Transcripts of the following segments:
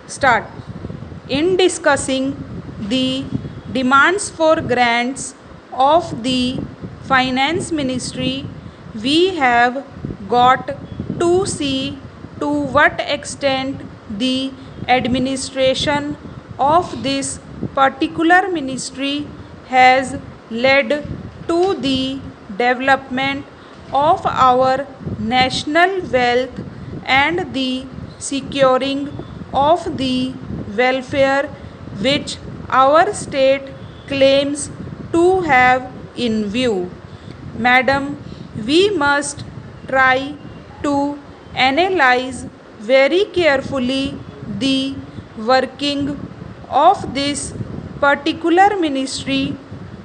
Start. In discussing the demands for grants of the Finance Ministry, we have got to see to what extent the administration of this particular ministry has led to the development of our national wealth and the securing of the welfare which our state claims to have in view. Madam, we must try to analyze very carefully the working of this particular ministry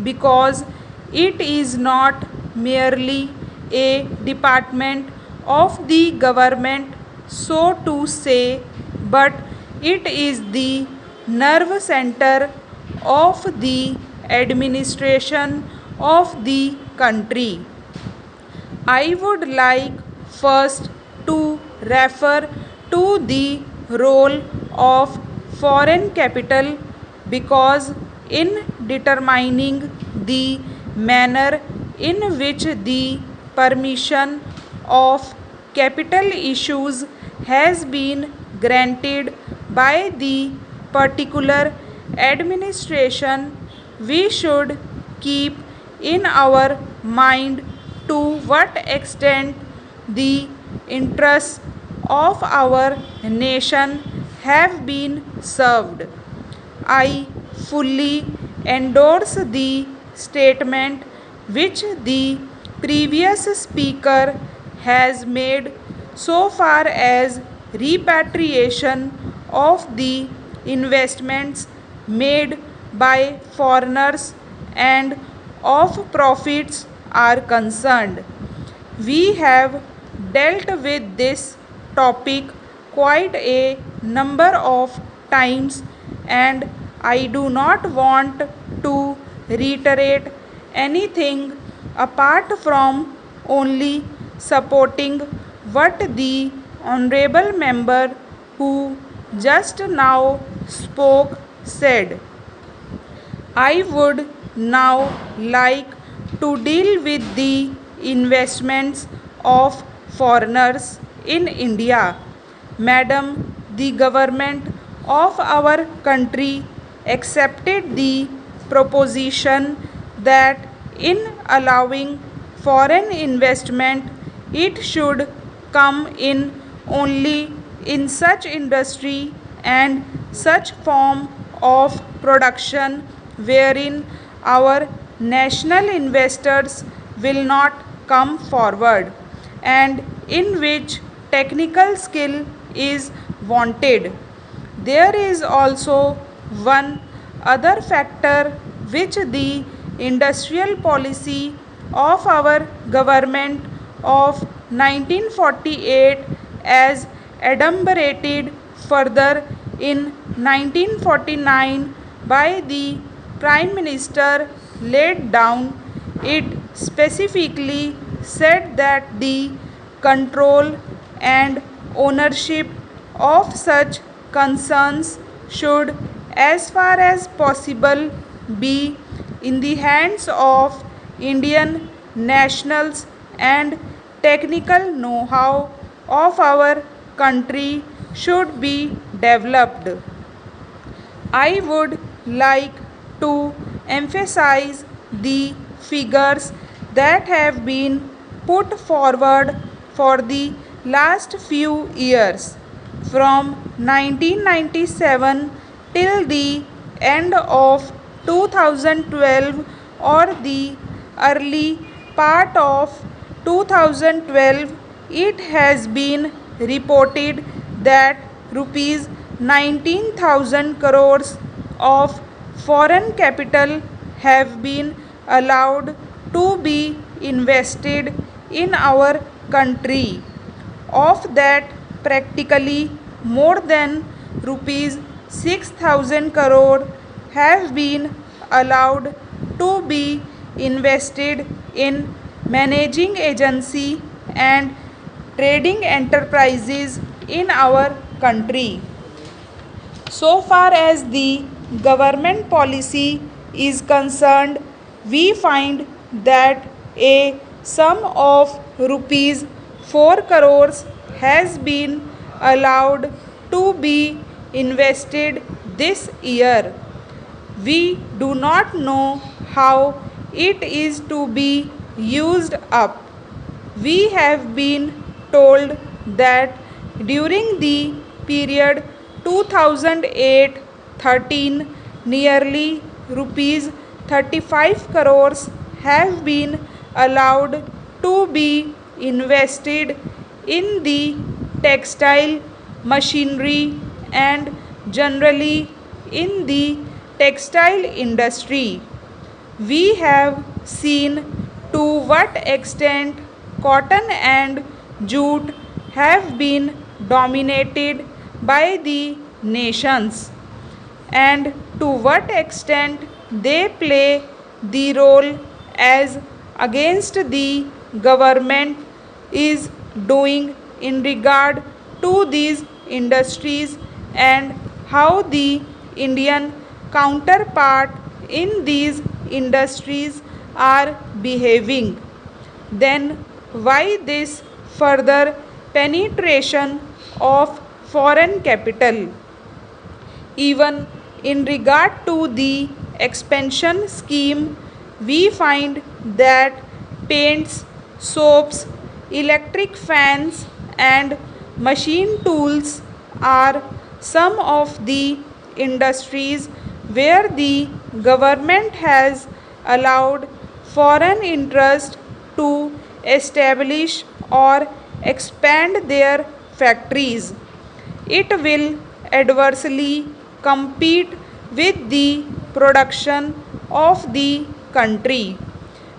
because it is not merely a department of the government, so to say, but it is the nerve center of the administration of the country. I would like first to refer to the role of foreign capital because in determining the manner in which the permission of capital issues has been granted by the particular administration, we should keep in our mind to what extent the interests of our nation have been served. I fully endorse the statement which the previous speaker has made so far as repatriation of the investments made by foreigners and of profits are concerned. We have dealt with this topic quite a number of times, and I do not want to reiterate anything apart from only supporting what the honorable member who just now spoke said. I would now like to deal with the investments of foreigners in India. Madam, the government of our country accepted the proposition that in allowing foreign investment, it should come in only in such industry and such form of production wherein our national investors will not come forward and in which technical skill is wanted. There is also one other factor which the industrial policy of our government of 1948 as adumbrated further in 1949 by the Prime Minister laid down. It specifically said that the control and ownership of such concerns should, as far as possible, be in the hands of Indian nationals and technical know-how of our country should be developed. I would like to emphasize the figures that have been put forward for the last few years. From 1997 till the end of 2012 or the early part of 2012, it has been reported that rupees 19,000 crores of foreign capital have been allowed to be invested in our country. Of that, practically more than rupees 6,000 crore have been allowed to be invested in managing agency and trading enterprises in our country. So far as the government policy is concerned, we find that a sum of rupees 4 crores has been allowed to be invested this year. We do not know how it is to be used up. We have been told that during the period 2008-13, nearly rupees 35 crores have been allowed to be invested in the textile machinery and generally in the textile industry. We have seen to what extent cotton and jute have been dominated by the nations and to what extent they play the role as against the government is doing in regard to these industries and how the Indian counterpart in these industries are behaving. Then why this further penetration of foreign capital? Even in regard to the expansion scheme, we find that paints, soaps, electric fans, and machine tools are some of the industries where the government has allowed foreign interest to establish or expand their factories. It will adversely compete with the production of the country.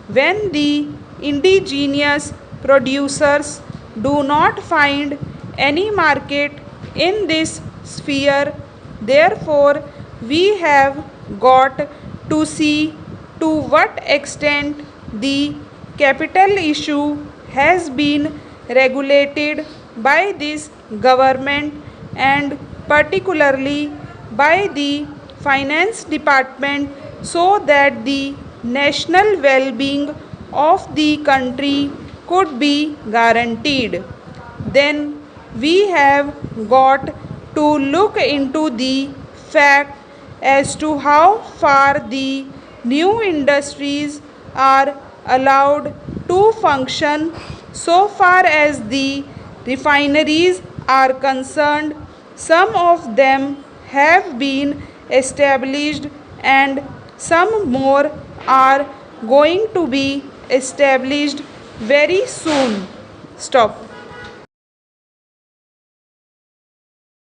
When the indigenous producers do not find any market in this sphere, therefore, we have got to see to what extent the capital issue has been regulated by this government and particularly by the finance department so that the national well-being of the country could be guaranteed. Then we have got to look into the fact as to how far the new industries are allowed to function. So far as the refineries are concerned, some of them have been established and some more are going to be established very soon. Stop.